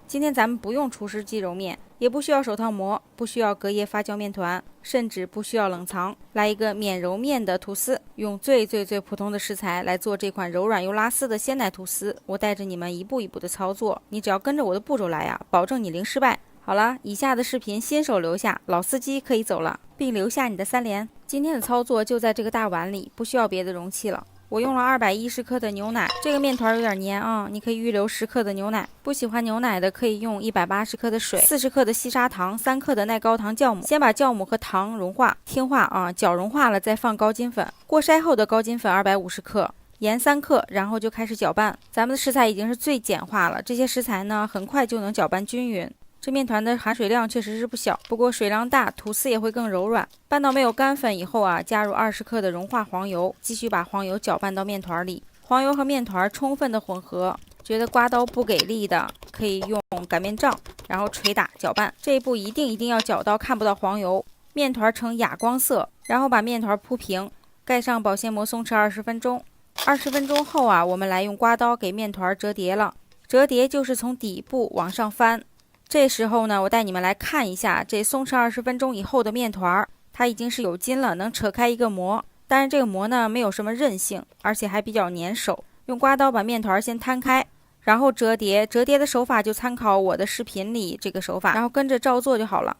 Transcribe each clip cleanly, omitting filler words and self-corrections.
今天咱们不用除湿机揉面，也不需要手套膜，不需要隔夜发酵面团，甚至不需要冷藏。来一个免揉面的吐司，用最普通的食材来做这款柔软又拉丝的鲜奶吐司。我带着你们一步一步的操作，你只要跟着我的步骤来呀，保证你零失败。好了，以下的视频新手留下，老司机可以走了，并留下你的3连。今天的操作就在这个大碗里，不需要别的容器了。我用了210克的牛奶，这个面团有点黏啊，你可以预留10克的牛奶。不喜欢牛奶的可以用180克的水、40克的细砂糖、3克的耐高糖酵母。先把酵母和糖融化，听话啊，搅融化了再放高筋粉。过筛后的高筋粉250克。盐3克，然后就开始搅拌。咱们的食材已经是最简化了，这些食材呢很快就能搅拌均匀。这面团的含水量确实是不小，不过水量大，吐司也会更柔软。拌到没有干粉以后啊，加入20克的融化黄油，继续把黄油搅拌到面团里。黄油和面团充分的混合，觉得刮刀不给力的，可以用擀面杖，然后捶打搅拌。这一步一定要搅到看不到黄油，面团呈哑光色，然后把面团铺平，盖上保鲜膜松弛20分钟。20分钟后啊，我们来用刮刀给面团折叠了。折叠就是从底部往上翻。这时候呢，我带你们来看一下这松弛20分钟以后的面团，它已经是有筋了，能扯开一个膜。但是这个膜呢，没有什么韧性，而且还比较粘手。用刮刀把面团先摊开，然后折叠。折叠的手法就参考我的视频里这个手法，然后跟着照做就好了。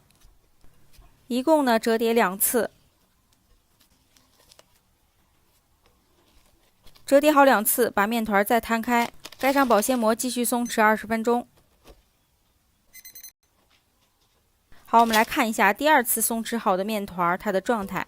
一共呢折叠2次。折叠好2次，把面团再摊开，盖上保鲜膜，继续松弛20分钟。好，我们来看一下第2次松弛好的面团它的状态。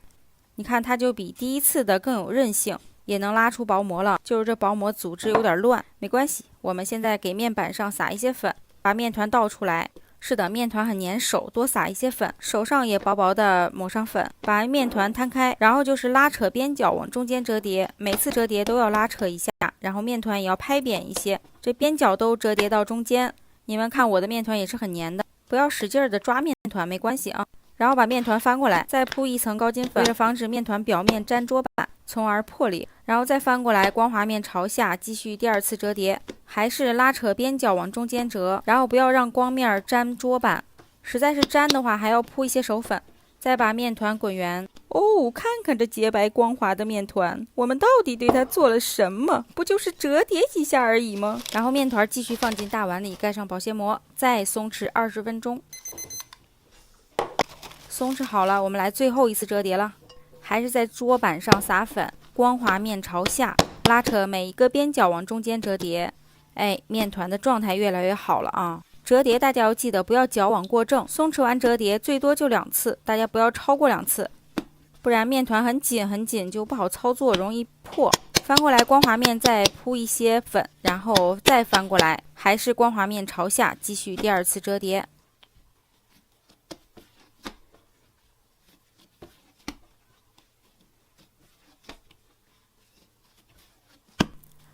你看它就比第1次的更有韧性，也能拉出薄膜了。就是这薄膜组织有点乱，没关系。我们现在给面板上撒一些粉，把面团倒出来。是的，面团很粘手，多撒一些粉，手上也薄薄的抹上粉，把面团摊开，然后就是拉扯边角往中间折叠，每次折叠都要拉扯一下，然后面团也要拍扁一些，这边角都折叠到中间。你们看我的面团也是很粘的，不要使劲的抓面团，没关系啊。然后把面团翻过来，再铺一层高筋粉，为了防止面团表面粘桌板，从而破裂。然后再翻过来，光滑面朝下，继续第2次折叠，还是拉扯边角往中间折，然后不要让光面粘桌板，实在是粘的话还要铺一些手粉。再把面团滚圆。哦，看看这洁白光滑的面团，我们到底对它做了什么？不就是折叠几下而已吗？然后面团继续放进大碗里，盖上保鲜膜，再松弛20分钟。松弛好了，我们来最后一次折叠了，还是在桌板上撒粉，光滑面朝下，拉扯每一个边角往中间折叠。哎，面团的状态越来越好了啊！折叠大家要记得不要矫枉过正，松弛完折叠最多就2次，大家不要超过2次，不然面团很紧就不好操作，容易破。翻过来光滑面再铺一些粉，然后再翻过来，还是光滑面朝下，继续第2次折叠。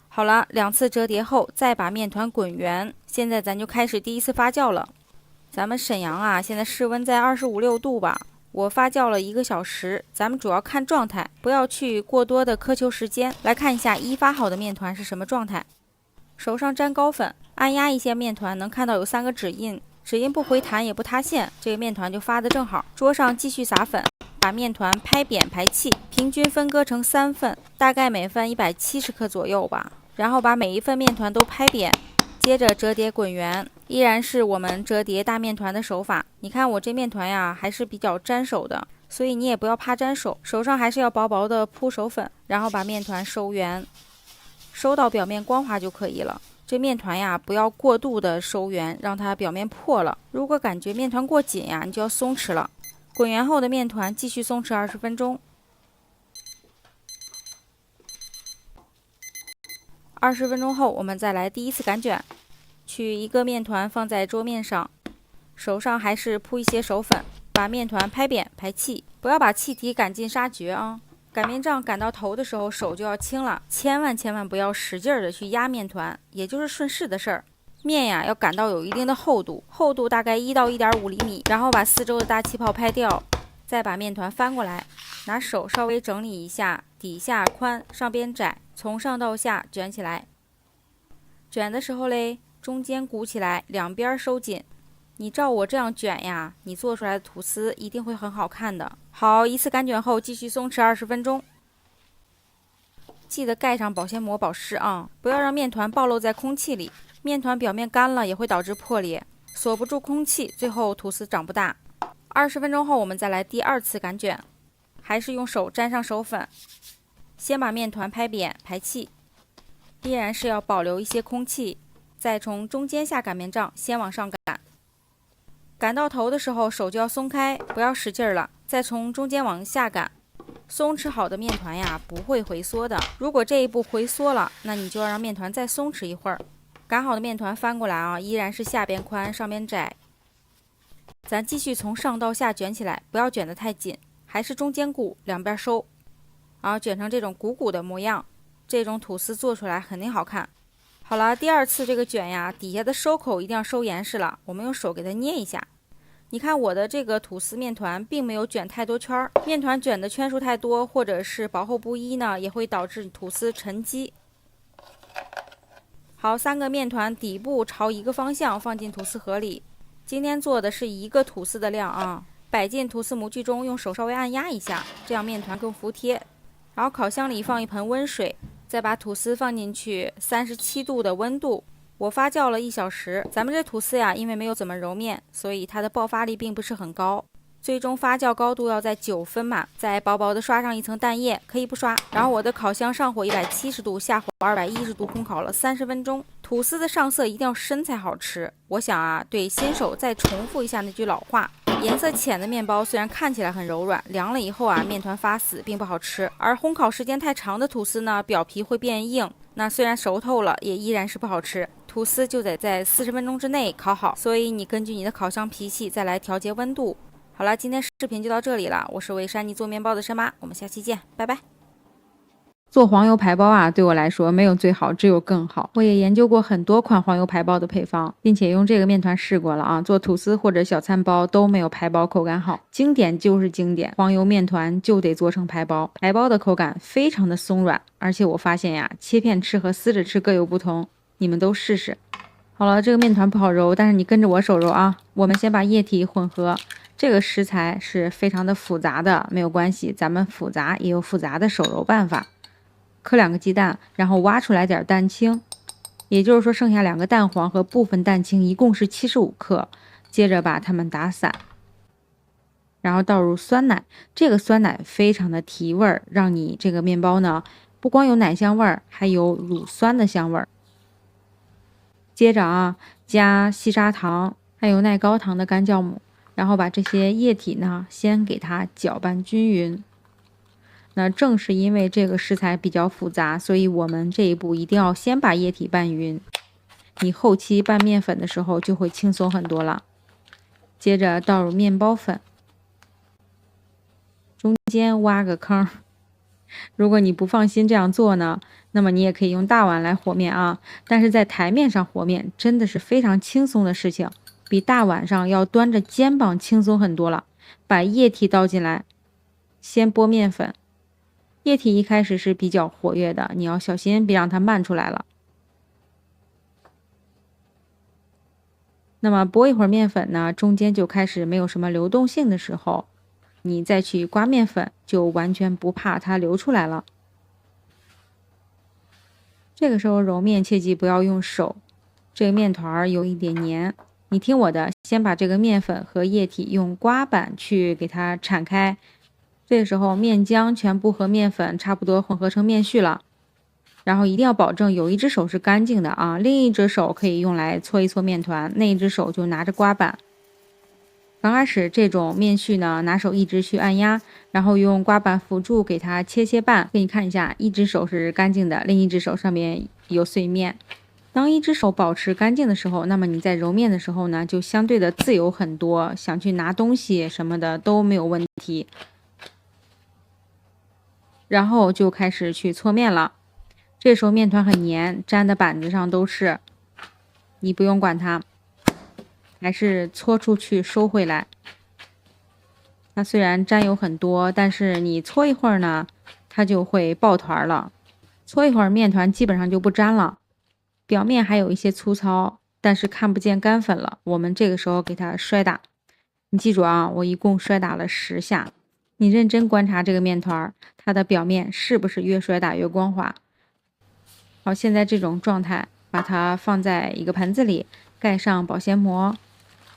好了，2次折叠后，再把面团滚圆。现在咱就开始第1次发酵了。咱们沈阳啊，现在室温在25、6度吧。我发酵了1个小时，咱们主要看状态，不要去过多的苛求时间。来看一下1发好的面团是什么状态。手上沾高粉，按压一些面团，能看到有3个指印，指印不回弹也不塌陷，这个面团就发的正好。桌上继续撒粉。把面团拍扁排气，平均分割成3份，大概每份170克左右吧。然后把每一份面团都拍扁，接着折叠滚圆，依然是我们折叠大面团的手法。你看我这面团呀，还是比较粘手的，所以你也不要怕粘手，手上还是要薄薄的铺手粉，然后把面团收圆，收到表面光滑就可以了。这面团呀，不要过度的收圆，让它表面破了。如果感觉面团过紧呀，你就要松弛了。滚圆后的面团继续松弛20分钟。20分钟后，我们再来第1次擀卷。取一个面团放在桌面上，手上还是铺一些手粉，把面团拍扁排气，不要把气体擀进杀绝啊！擀面杖擀到头的时候手就要轻了，千万不要使劲的去压面团，也就是顺势的事儿。面呀要擀到有一定的厚度，厚度大概1到1.5厘米，然后把四周的大气泡拍掉，再把面团翻过来，拿手稍微整理一下，底下宽，上边窄，从上到下卷起来。卷的时候嘞，中间鼓起来，两边收紧。你照我这样卷呀，你做出来的吐司一定会很好看的。好，一次擀卷后继续松弛20分钟。记得盖上保鲜膜保湿啊，不要让面团暴露在空气里。面团表面干了也会导致破裂，锁不住空气，最后吐司长不大。20分钟后我们再来第2次擀卷，还是用手沾上手粉，先把面团拍扁排气，依然是要保留一些空气，再从中间下擀面杖先往上擀，擀到头的时候手就要松开，不要使劲了，再从中间往下擀。松弛好的面团呀不会回缩的，如果这一步回缩了，那你就要让面团再松弛一会儿。擀好的面团翻过来啊，依然是下边宽上边窄。咱继续从上到下卷起来，不要卷得太紧，还是中间鼓，两边收，然后卷成这种鼓鼓的模样，这种吐司做出来肯定好看。好了，第2次这个卷呀，底下的收口一定要收严实了，我们用手给它捏一下。你看我的这个吐司面团并没有卷太多圈，面团卷的圈数太多，或者是薄厚不一呢，也会导致吐司沉积。好，3个面团底部朝一个方向放进吐司盒里。今天做的是1个吐司的量啊，摆进吐司模具中，用手稍微按压一下，这样面团更服帖。然后烤箱里放一盆温水，再把吐司放进去，37度的温度。我发酵了1小时，咱们这吐司呀，因为没有怎么揉面，所以它的爆发力并不是很高。最终发酵高度要在9分满，再薄薄的刷上一层蛋液，可以不刷。然后我的烤箱上火170度，下火210度烘烤了30分钟。吐司的上色一定要深才好吃。我想啊，对新手再重复一下那句老话：颜色浅的面包虽然看起来很柔软，凉了以后啊，面团发死，并不好吃。而烘烤时间太长的吐司呢，表皮会变硬，那虽然熟透了，也依然是不好吃。吐司就得在40分钟之内烤好，所以你根据你的烤箱脾气再来调节温度。好了，今天视频就到这里了，我是为珊妮做面包的珊妈，我们下期见，拜拜。做黄油排包啊，对我来说没有最好，只有更好。我也研究过很多款黄油排包的配方，并且用这个面团试过了啊，做吐司或者小餐包都没有排包口感好。经典就是经典，黄油面团就得做成排包，排包的口感非常的松软，而且我发现呀，切片吃和撕着吃各有不同，你们都试试。好了，这个面团不好揉，但是你跟着我手揉啊。我们先把液体混合，这个食材是非常的复杂的，没有关系，咱们复杂也有复杂的手揉办法。磕2个鸡蛋，然后挖出来点蛋清，也就是说剩下2个蛋黄和部分蛋清，一共是75克。接着把它们打散，然后倒入酸奶，这个酸奶非常的提味儿，让你这个面包呢不光有奶香味儿，还有乳酸的香味儿。接着啊，加细砂糖，还有耐高糖的干酵母，然后把这些液体呢先给它搅拌均匀。那正是因为这个食材比较复杂，所以我们这一步一定要先把液体拌匀，你后期拌面粉的时候就会轻松很多了。接着倒入面包粉，中间挖个坑。如果你不放心这样做呢，那么你也可以用大碗来和面啊。但是在台面上和面真的是非常轻松的事情，比大碗上要端着肩膀轻松很多了。把液体倒进来，先拨面粉。液体一开始是比较活跃的，你要小心别让它漫出来了。那么拨一会儿面粉呢，中间就开始没有什么流动性的时候，你再去刮面粉，就完全不怕它流出来了。这个时候揉面切记不要用手，这个面团有一点黏，你听我的，先把这个面粉和液体用刮板去给它铲开。这个时候面浆全部和面粉差不多混合成面絮了，然后一定要保证有一只手是干净的啊，另一只手可以用来搓一搓面团，那一只手就拿着刮板。刚开始这种面絮呢，拿手一直去按压，然后用刮板辅助给它切半。给你看一下，一只手是干净的，另一只手上面有碎面。当一只手保持干净的时候，那么你在揉面的时候呢，就相对的自由很多，想去拿东西什么的都没有问题。然后就开始去搓面了，这时候面团很黏，粘的板子上都是，你不用管它，还是搓出去收回来。它虽然粘有很多，但是你搓一会儿呢，它就会抱团了。搓一会儿面团基本上就不粘了，表面还有一些粗糙，但是看不见干粉了，我们这个时候给它摔打。你记住啊，我一共摔打了10下。你认真观察这个面团，它的表面是不是越摔打越光滑？好，现在这种状态，把它放在一个盆子里，盖上保鲜膜，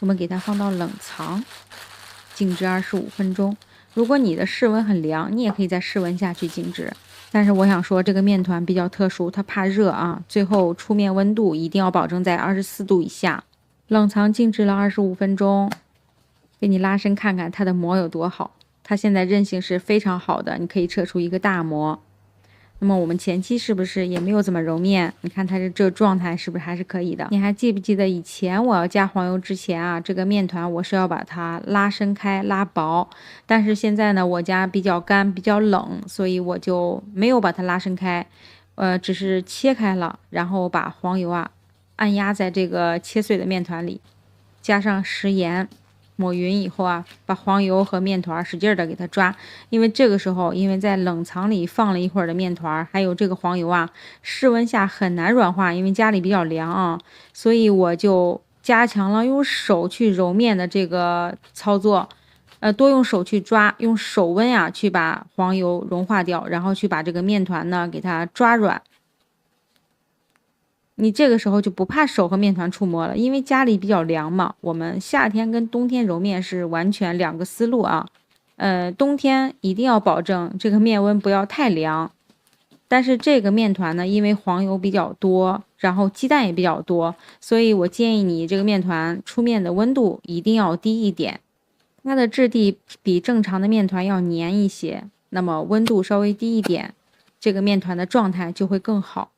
我们给它放到冷藏，静置25分钟。如果你的室温很凉，你也可以在室温下去静置。但是我想说，这个面团比较特殊，它怕热啊，最后出面温度一定要保证在24度以下。冷藏静置了25分钟，给你拉伸看看它的膜有多好。它现在韧性是非常好的，你可以扯出一个大膜。那么我们前期是不是也没有怎么揉面？你看它这状态是不是还是可以的？你还记不记得以前我要加黄油之前啊，这个面团我是要把它拉伸开、拉薄，但是现在呢，我家比较干、比较冷，所以我就没有把它拉伸开，只是切开了，然后把黄油啊按压在这个切碎的面团里，加上食盐。抹匀以后啊，把黄油和面团使劲的给它抓，因为这个时候，因为在冷藏里放了一会儿的面团，还有这个黄油啊，室温下很难软化，因为家里比较凉啊，所以我就加强了用手去揉面的这个操作，多用手去抓，用手温呀去把黄油融化掉，然后去把这个面团呢给它抓软。你这个时候就不怕手和面团触摸了，因为家里比较凉嘛。我们夏天跟冬天揉面是完全两个思路啊。冬天一定要保证这个面温不要太凉。但是这个面团呢，因为黄油比较多，然后鸡蛋也比较多，所以我建议你这个面团出面的温度一定要低一点。它的质地比正常的面团要黏一些，那么温度稍微低一点，这个面团的状态就会更好。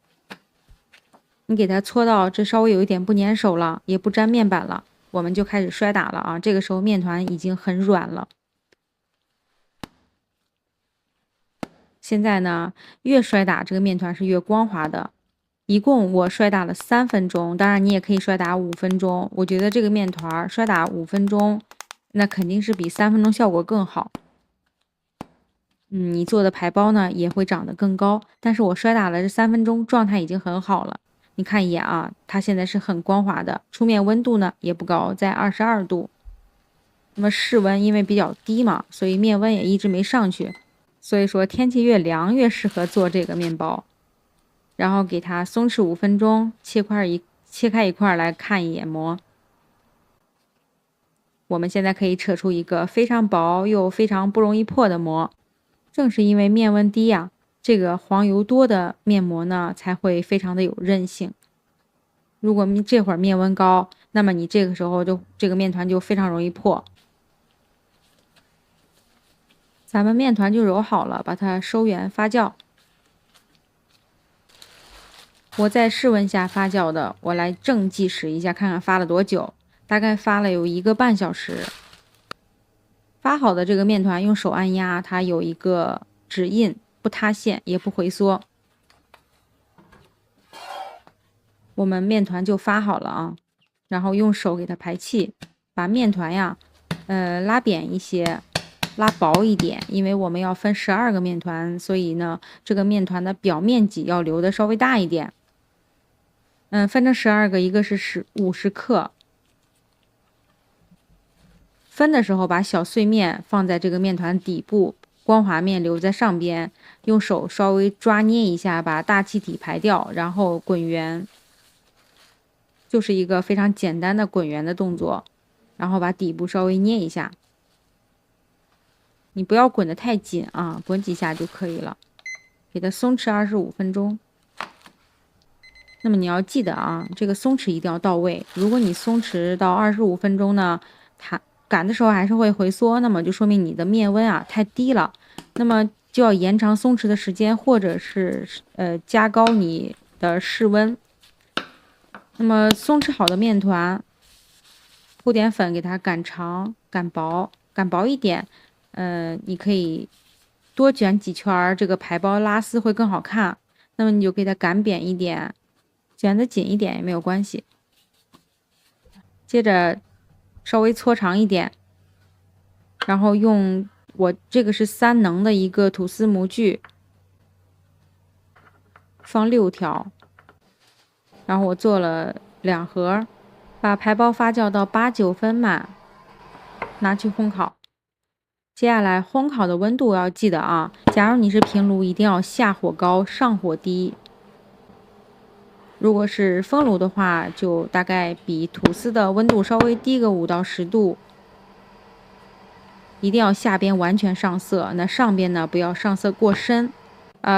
你给它搓到这稍微有一点不粘手了，也不粘面板了，我们就开始摔打了啊！这个时候面团已经很软了。现在呢，越摔打这个面团是越光滑的。一共我摔打了3分钟，当然你也可以摔打5分钟。我觉得这个面团摔打5分钟，那肯定是比3分钟效果更好。你做的排包呢也会长得更高。但是我摔打了这3分钟，状态已经很好了。你看一眼啊，它现在是很光滑的，出面温度呢也不高，在22度。那么室温因为比较低嘛，所以面温也一直没上去。所以说天气越凉越适合做这个面包。然后给它松弛5分钟，切开一块来看一眼膜。我们现在可以扯出一个非常薄又非常不容易破的膜。正是因为面温低呀，这个黄油多的面膜呢才会非常的有韧性。如果这会儿面温高，那么你这个时候这个面团就非常容易破。咱们面团就揉好了，把它收圆发酵。我在室温下发酵的，我来正计时一下，看看发了多久，大概发了有1个半小时。发好的这个面团用手按压，它有一个指印，不塌陷也不回缩。我们面团就发好了啊，然后用手给它排气，把面团呀，拉扁一些，拉薄一点，因为我们要分12个面团，所以呢，这个面团的表面积要留的稍微大一点。分成12个，一个是50克。分的时候把小碎面放在这个面团底部，光滑面留在上边，用手稍微抓捏一下，把大气体排掉，然后滚圆。就是一个非常简单的滚圆的动作，然后把底部稍微捏一下。你不要滚得太紧啊，滚几下就可以了。给它松弛25分钟。那么你要记得啊，这个松弛一定要到位。如果你松弛到25分钟呢，它擀的时候还是会回缩，那么就说明你的面温啊太低了。那么就要延长松弛的时间，或者是加高你的室温。那么松弛好的面团，糊点粉给它擀长、擀薄一点。你可以多卷几圈，这个排包拉丝会更好看。那么你就给它擀扁一点，卷得紧一点也没有关系。接着稍微搓长一点，然后用我这个是3能的一个吐司模具，放6条。然后我做了2盒，把排包发酵到8、9分满，拿去烘烤。接下来烘烤的温度要记得啊，假如你是平炉，一定要下火高，上火低。如果是风炉的话，就大概比吐司的温度稍微低个5到10度。一定要下边完全上色，那上边呢不要上色过深。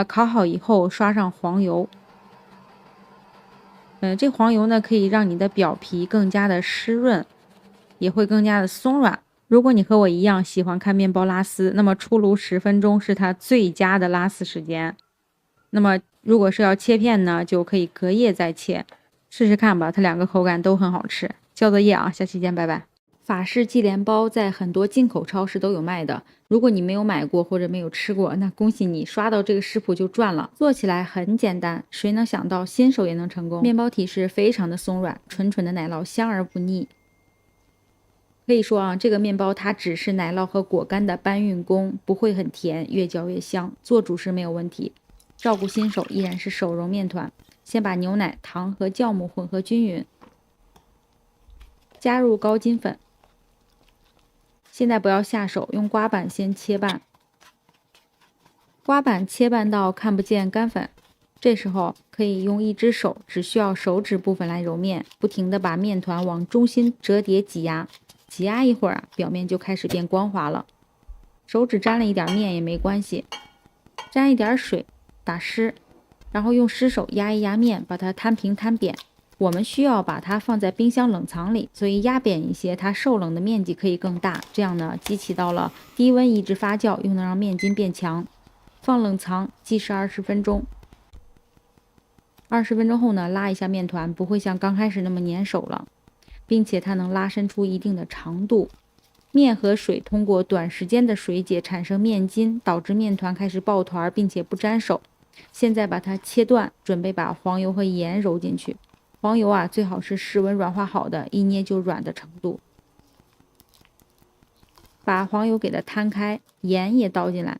烤好以后刷上黄油。这黄油呢可以让你的表皮更加的湿润，也会更加的松软。如果你和我一样喜欢看面包拉丝，那么出炉10分钟是它最佳的拉丝时间。那么如果是要切片呢，就可以隔夜再切，试试看吧，它两个口感都很好吃。交作业啊，下期见，拜拜。法式忌廉包在很多进口超市都有卖的，如果你没有买过或者没有吃过，那恭喜你，刷到这个食谱就赚了。做起来很简单，谁能想到新手也能成功？面包体是非常的松软，纯纯的奶酪，香而不腻。可以说啊，这个面包它只是奶酪和果干的搬运工，不会很甜，越嚼越香，做主食没有问题。照顾新手依然是手揉面团，先把牛奶、糖和酵母混合均匀，加入高筋粉。现在不要下手，用刮板先切拌，刮板切拌到看不见干粉，这时候可以用一只手，只需要手指部分来揉面，不停地把面团往中心折叠挤压，挤压一会儿啊，表面就开始变光滑了。手指沾了一点面也没关系，沾一点水打湿，然后用湿手压一压面，把它摊平摊扁。我们需要把它放在冰箱冷藏里，所以压扁一些，它受冷的面积可以更大。这样呢，既起到了低温抑制发酵，又能让面筋变强。放冷藏计时20分钟。20分钟后呢，拉一下面团，不会像刚开始那么粘手了，并且它能拉伸出一定的长度。面和水通过短时间的水解产生面筋，导致面团开始抱团，并且不粘手。现在把它切断，准备把黄油和盐揉进去。黄油啊，最好是室温软化好的，一捏就软的程度。把黄油给它摊开，盐也倒进来，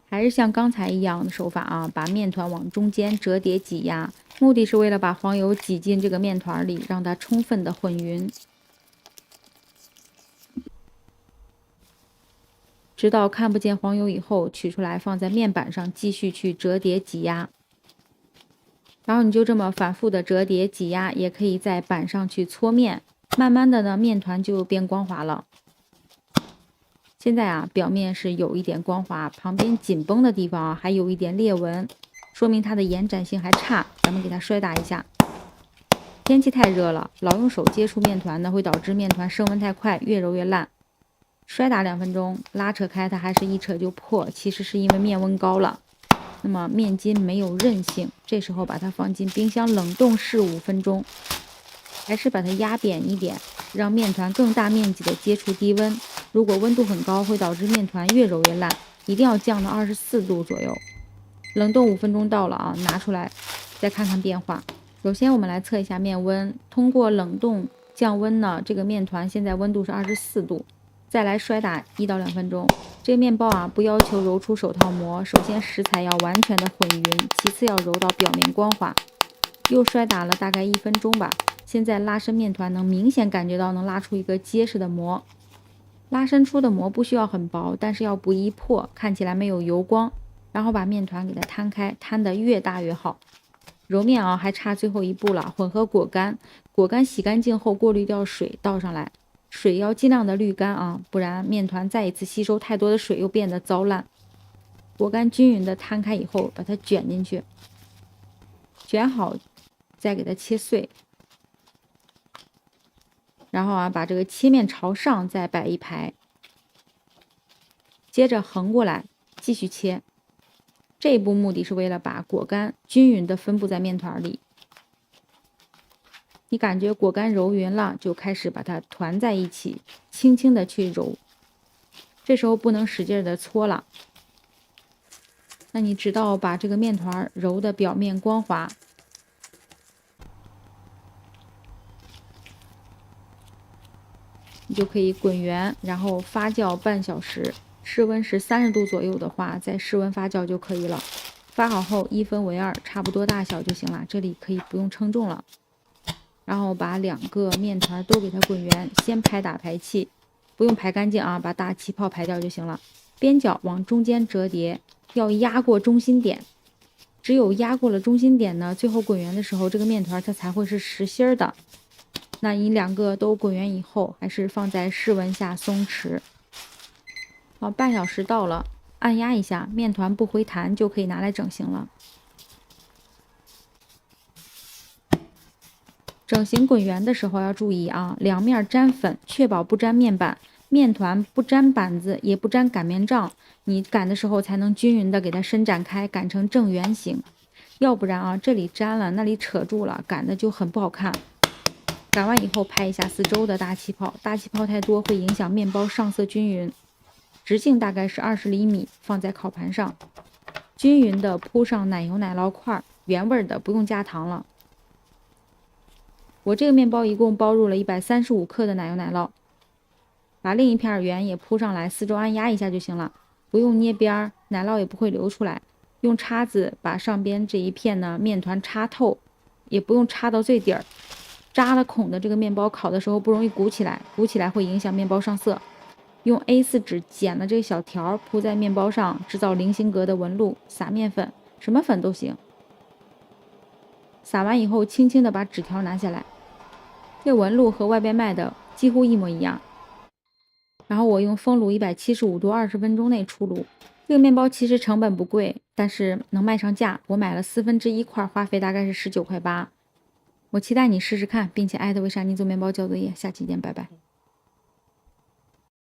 还是像刚才一样的手法啊，把面团往中间折叠挤压，目的是为了把黄油挤进这个面团里，让它充分的混匀，直到看不见黄油以后，取出来放在面板上继续去折叠挤压。然后你就这么反复的折叠挤压，也可以在板上去搓面，慢慢的呢，面团就变光滑了。现在啊，表面是有一点光滑，旁边紧绷的地方啊还有一点裂纹，说明它的延展性还差，咱们给它摔打一下。天气太热了，老用手接触面团呢，会导致面团升温太快，越揉越烂。摔打2分钟，拉扯开它还是一扯就破，其实是因为面温高了。那么面筋没有韧性，这时候把它放进冰箱冷冻室5分钟，还是把它压扁一点，让面团更大面积的接触低温。如果温度很高，会导致面团越揉越烂，一定要降到24度左右。冷冻5分钟到了啊，拿出来再看看变化。首先我们来测一下面温，通过冷冻降温呢，这个面团现在温度是24度。再来摔打1到2分钟。这个面包啊，不要求揉出手套膜，首先食材要完全的混匀，其次要揉到表面光滑。又摔打了大概1分钟吧。现在拉伸面团能明显感觉到能拉出一个结实的膜。拉伸出的膜不需要很薄，但是要不易破，看起来没有油光。然后把面团给它摊开，摊得越大越好。揉面啊，还差最后一步了，混合果干。果干洗干净后过滤掉水，倒上来。水要尽量的滤干啊，不然面团再一次吸收太多的水又变得糟烂。果干均匀的摊开以后，把它卷进去，卷好再给它切碎。然后啊，把这个切面朝上再摆一排，接着横过来继续切。这一步目的是为了把果干均匀的分布在面团里。你感觉果干揉匀了，就开始把它团在一起，轻轻的去揉。这时候不能使劲的搓了。那你直到把这个面团揉的表面光滑，你就可以滚圆，然后发酵半小时。室温是30度左右的话，在室温发酵就可以了。发好后1分为2，差不多大小就行了，这里可以不用称重了。然后把2个面团都给它滚圆，先拍打排气，不用排干净啊，把大气泡排掉就行了。边角往中间折叠，要压过中心点，只有压过了中心点呢，最后滚圆的时候，这个面团它才会是实心的。那你2个都滚圆以后，还是放在室温下松弛。好，半小时到了，按压一下，面团不回弹就可以拿来整形了。整形滚圆的时候要注意啊，两面沾粉，确保不沾面板，面团不沾板子，也不沾擀面杖，你擀的时候才能均匀的给它伸展开，擀成正圆形。要不然啊，这里沾了，那里扯住了，擀的就很不好看。擀完以后拍一下四周的大气泡，大气泡太多会影响面包上色均匀。直径大概是20厘米，放在烤盘上，均匀的铺上奶油奶酪块，原味的，不用加糖了。我这个面包一共包入了135克的奶油奶酪，把另一片圆也铺上来，四周按压一下就行了，不用捏边，奶酪也不会流出来。用叉子把上边这一片呢面团插透，也不用插到最底儿，扎了孔的这个面包烤的时候不容易鼓起来，鼓起来会影响面包上色。用 A4 纸剪了这个小条铺在面包上，制造菱形格的纹路，撒面粉，什么粉都行。撒完以后轻轻的把纸条拿下来，这纹路和外边卖的几乎一模一样。然后我用风炉175度20分钟内出炉。这个面包其实成本不贵，但是能卖上价，我买了1/4块，花费大概是19块8。我期待你试试看，并且艾特为啥你做面包交作业，下期见，拜拜。